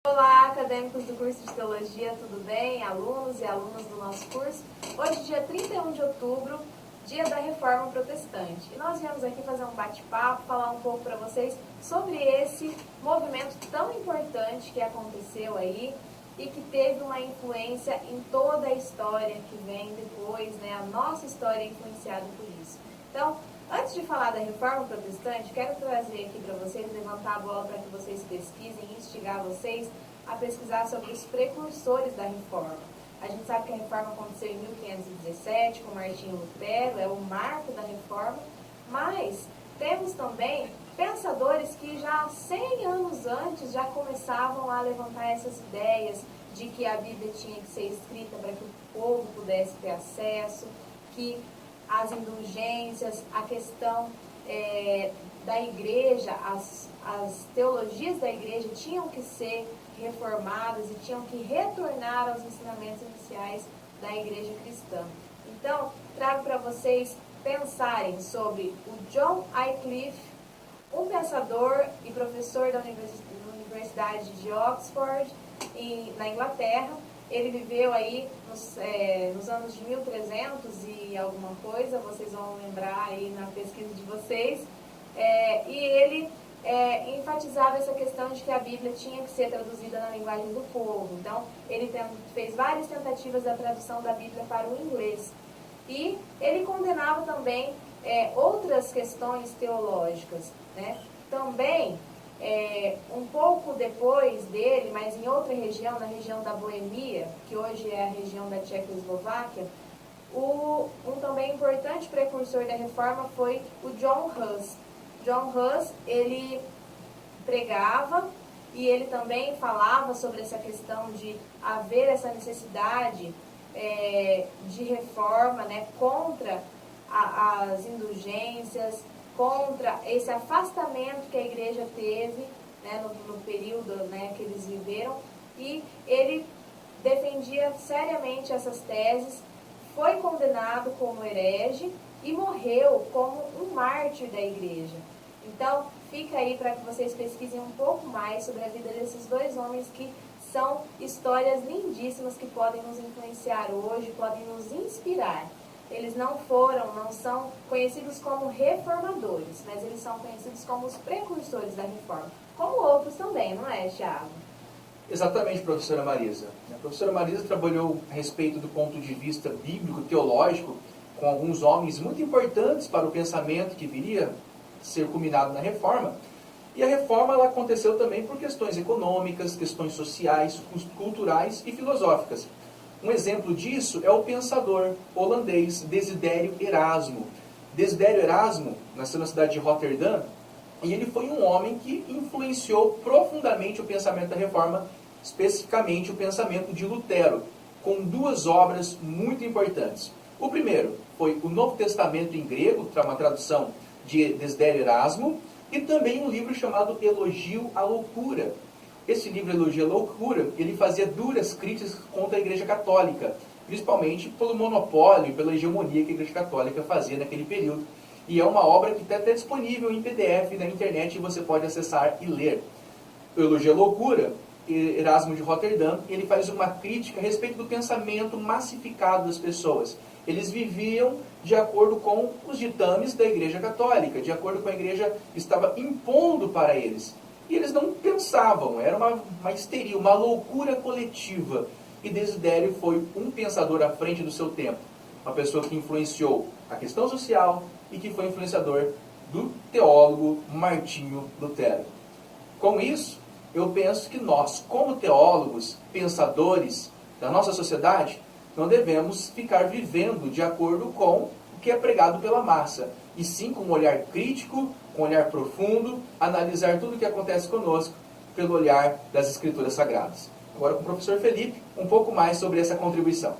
Olá, acadêmicos do curso de Teologia, tudo bem? Alunos e alunas do nosso curso. Hoje, dia 31 de outubro, dia da Reforma Protestante. E nós viemos aqui fazer um bate-papo, falar um pouco para vocês sobre esse movimento tão importante que aconteceu aí e que teve uma influência em toda a história que vem depois, né? A nossa história é influenciada por isso. Então, antes de falar da Reforma Protestante, quero trazer aqui para vocês, levantar a bola para que vocês pesquisem e instigar vocês a pesquisar sobre os precursores da Reforma. A gente sabe que a Reforma aconteceu em 1517, com Martinho Lutero, é o marco da Reforma, mas temos também pensadores que já 100 anos antes já começavam a levantar essas ideias de que a Bíblia tinha que ser escrita para que o povo pudesse ter acesso, que as indulgências, a questão da igreja, as teologias da igreja tinham que ser reformadas e tinham que retornar aos ensinamentos iniciais da igreja cristã. Então, trago para vocês pensarem sobre o John Wycliffe, um pensador e professor da Universidade de Oxford, na Inglaterra. Ele viveu aí nos anos de 1300 e alguma coisa, vocês vão lembrar aí na pesquisa de vocês. E ele enfatizava essa questão de que a Bíblia tinha que ser traduzida na linguagem do povo. Então, ele fez várias tentativas da tradução da Bíblia para o inglês. E ele condenava também outras questões teológicas, né? Também, um pouco depois dele, mas em outra região, na região da Boemia, que hoje é a região da Tchecoslováquia, um também importante precursor da reforma foi o John Hus. John Hus, ele pregava e ele também falava sobre essa questão de haver essa necessidade de reforma, né, contra as indulgências, contra esse afastamento que a igreja teve, né, no período, né, que eles viveram, e ele defendia seriamente essas teses, foi condenado como herege e morreu como um mártir da igreja. Então, fica aí para que vocês pesquisem um pouco mais sobre a vida desses dois homens que são histórias lindíssimas que podem nos influenciar hoje, podem nos inspirar. Eles não são conhecidos como reformadores, mas eles são conhecidos como os precursores da reforma. Como outros também, não é, Thiago? Exatamente, professora Marisa. A professora Marisa trabalhou a respeito do ponto de vista bíblico, teológico, com alguns homens muito importantes para o pensamento que viria ser culminado na reforma. E a reforma ela aconteceu também por questões econômicas, questões sociais, culturais e filosóficas. Um exemplo disso é o pensador holandês Desidério Erasmo. Desidério Erasmo nasceu na cidade de Roterdã e ele foi um homem que influenciou profundamente o pensamento da reforma, especificamente o pensamento de Lutero, com duas obras muito importantes. O primeiro foi o Novo Testamento em grego, uma tradução de Desidério Erasmo, e também um livro chamado Elogio à Loucura. Esse livro, Elogio à Loucura, ele fazia duras críticas contra a Igreja Católica, principalmente pelo monopólio e pela hegemonia que a Igreja Católica fazia naquele período. E é uma obra que está até disponível em PDF na internet e você pode acessar e ler. O Elogio à Loucura, Erasmo de Roterdã, ele faz uma crítica a respeito do pensamento massificado das pessoas. Eles viviam de acordo com os ditames da Igreja Católica, de acordo com a Igreja estava impondo para eles. E eles não pensavam, era uma histeria, uma loucura coletiva. E Desidério foi um pensador à frente do seu tempo. Uma pessoa que influenciou a questão social e que foi influenciador do teólogo Martinho Lutero. Com isso, eu penso que nós, como teólogos, pensadores da nossa sociedade, não devemos ficar vivendo de acordo com o que é pregado pela massa, e sim com um olhar crítico, com um olhar profundo, analisar tudo o que acontece conosco pelo olhar das Escrituras Sagradas. Agora com o professor Felipe, um pouco mais sobre essa contribuição.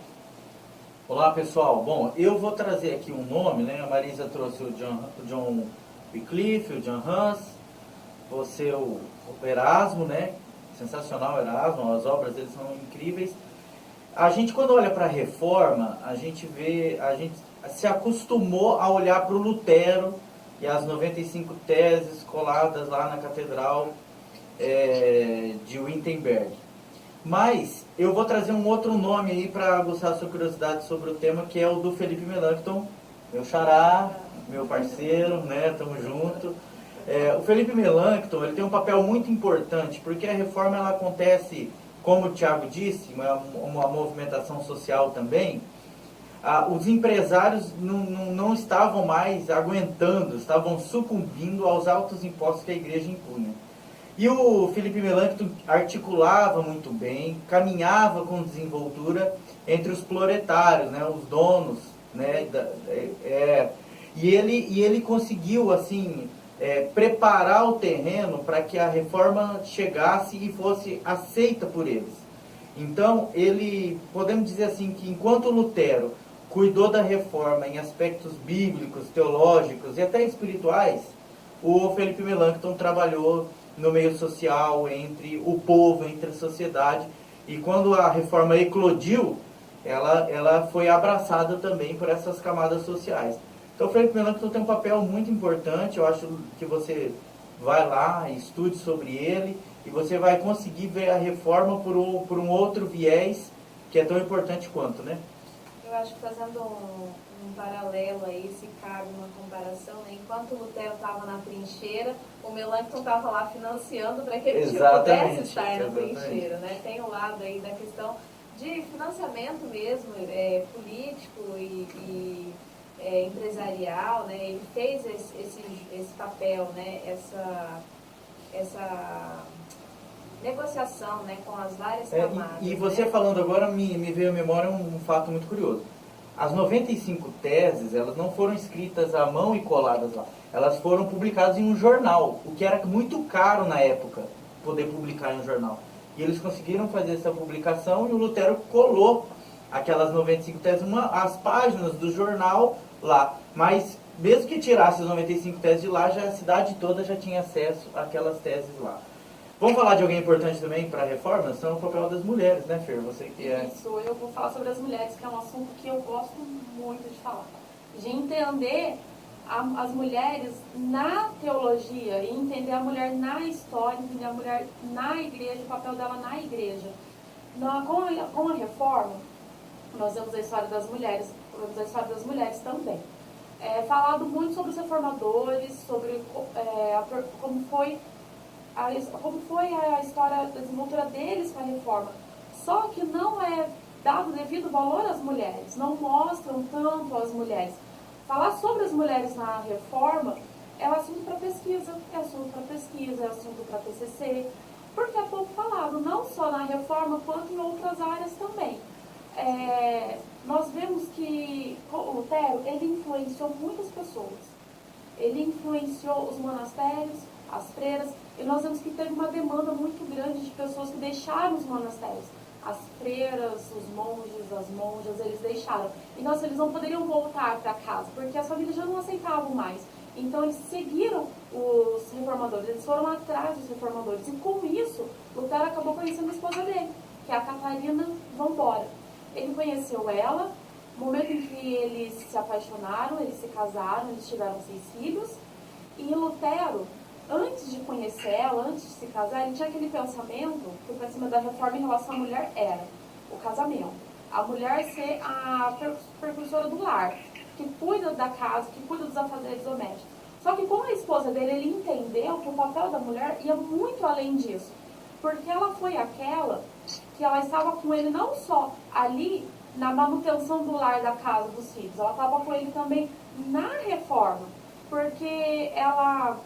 Olá pessoal, bom, eu vou trazer aqui um nome, né? A Marisa trouxe o John Wycliffe, o John Hus, você o Erasmo, né? Sensacional Erasmo, as obras deles são incríveis. A gente quando olha para a reforma, a gente se acostumou a olhar para o Lutero e as 95 teses coladas lá na catedral de Wittenberg. Mas eu vou trazer um outro nome aí para aguçar a sua curiosidade sobre o tema, que é o do Felipe Melanchthon, meu xará, meu parceiro, né? Tamo junto. O Felipe Melanchthon, ele tem um papel muito importante, porque a reforma ela acontece, como o Tiago disse, uma movimentação social também. Os empresários não estavam mais aguentando, estavam sucumbindo aos altos impostos que a igreja impunha. E o Felipe Melanchthon articulava muito bem, caminhava com desenvoltura entre os proletários, né, os donos, né, e ele conseguiu assim preparar o terreno para que a reforma chegasse e fosse aceita por eles. Então, podemos dizer assim que enquanto Lutero cuidou da reforma em aspectos bíblicos, teológicos e até espirituais, o Felipe Melanchthon trabalhou no meio social, entre o povo, entre a sociedade, e quando a reforma eclodiu, ela foi abraçada também por essas camadas sociais. Então, o Felipe Melanchthon tem um papel muito importante. Eu acho que você vai lá, estude sobre ele, e você vai conseguir ver a reforma por um outro viés, que é tão importante quanto, né? Eu acho que fazendo um paralelo aí, se cabe uma comparação, né? Enquanto o Lutero estava na trincheira, o Melanchthon estava lá financiando para que ele pudesse estar na trincheira, né? Tem o lado aí da questão de financiamento mesmo, político e empresarial, né? Ele fez esse papel, né? Essa negociação, né? Com as várias camadas. E você, né, falando agora me veio à memória um fato muito curioso. As 95 teses, elas não foram escritas à mão e coladas lá. Elas foram publicadas em um jornal, o que era muito caro na época, poder publicar em um jornal. E eles conseguiram fazer essa publicação e o Lutero colou aquelas 95 teses, as páginas do jornal lá. Mas mesmo que tirasse as 95 teses de lá, a cidade toda já tinha acesso àquelas teses lá. Vamos falar de alguém importante também para a reforma? São o papel das mulheres, né, Fer? Você que é... Isso, eu vou falar sobre as mulheres, que é um assunto que eu gosto muito de falar. De entender as mulheres na teologia, e entender a mulher na história, entender a mulher na igreja, o papel dela na igreja. Com a reforma, nós vemos a história das mulheres, vemos a história das mulheres também. Falado muito sobre os reformadores, sobre como foi a história da desenvoltura deles com a reforma. Só que não é dado devido valor às mulheres, não mostram tanto as mulheres. Falar sobre as mulheres na reforma é assunto para pesquisa, é assunto para TCC, porque é pouco falado, não só na reforma, quanto em outras áreas também. Nós vemos que o Lutero, ele influenciou muitas pessoas. Ele influenciou os monastérios, as freiras, e nós vemos que teve uma demanda muito grande de pessoas que deixaram os monastérios. As freiras, os monges, as monjas, eles deixaram. E eles não poderiam voltar para casa, porque as famílias já não aceitavam mais. Então eles seguiram os reformadores, eles foram atrás dos reformadores. E com isso, Lutero acabou conhecendo a esposa dele, que é a Catarina Vambora. Ele conheceu ela, no momento em que eles se apaixonaram, eles se casaram, eles tiveram 6 filhos. E Lutero, antes de conhecer ela, antes de se casar, ele tinha aquele pensamento que o pensamento da reforma em relação à mulher era o casamento. A mulher ser a precursora do lar, que cuida da casa, que cuida dos afazeres domésticos. Só que com a esposa dele, ele entendeu que o papel da mulher ia muito além disso. Porque ela foi aquela que ela estava com ele não só ali na manutenção do lar, da casa, dos filhos. Ela estava com ele também na reforma. Porque ela,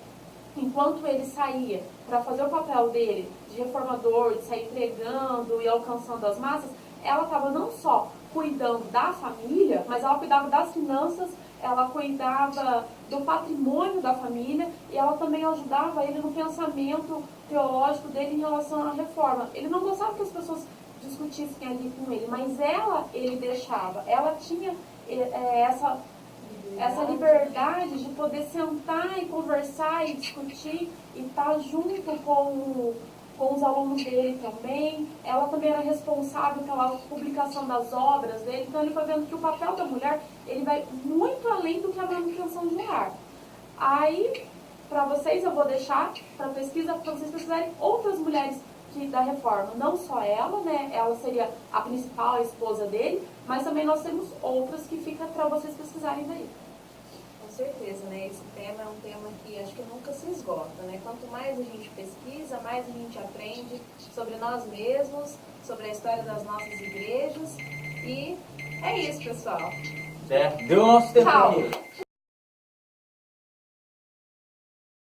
enquanto ele saía para fazer o papel dele de reformador, de sair pregando e alcançando as massas, ela estava não só cuidando da família, mas ela cuidava das finanças, ela cuidava do patrimônio da família e ela também ajudava ele no pensamento teológico dele em relação à reforma. Ele não gostava que as pessoas discutissem ali com ele, mas ele deixava. Ela tinha essa liberdade de poder sentar e conversar e discutir e estar junto com os alunos dele também. Ela também era responsável pela publicação das obras dele. Então ele foi vendo que o papel da mulher, ele vai muito além do que a manutenção de um lar. Aí para vocês eu vou deixar para pesquisa, para vocês pesquisarem outras mulheres da reforma, não só ela, né? Ela seria a principal, a esposa dele, mas também nós temos outras que fica para vocês pesquisarem daí. Com certeza, né? Esse tema é um tema que acho que nunca se esgota, né? Quanto mais a gente pesquisa, mais a gente aprende sobre nós mesmos, sobre a história das nossas igrejas. E é isso, pessoal. Deu o nosso tempo Tchau. aí.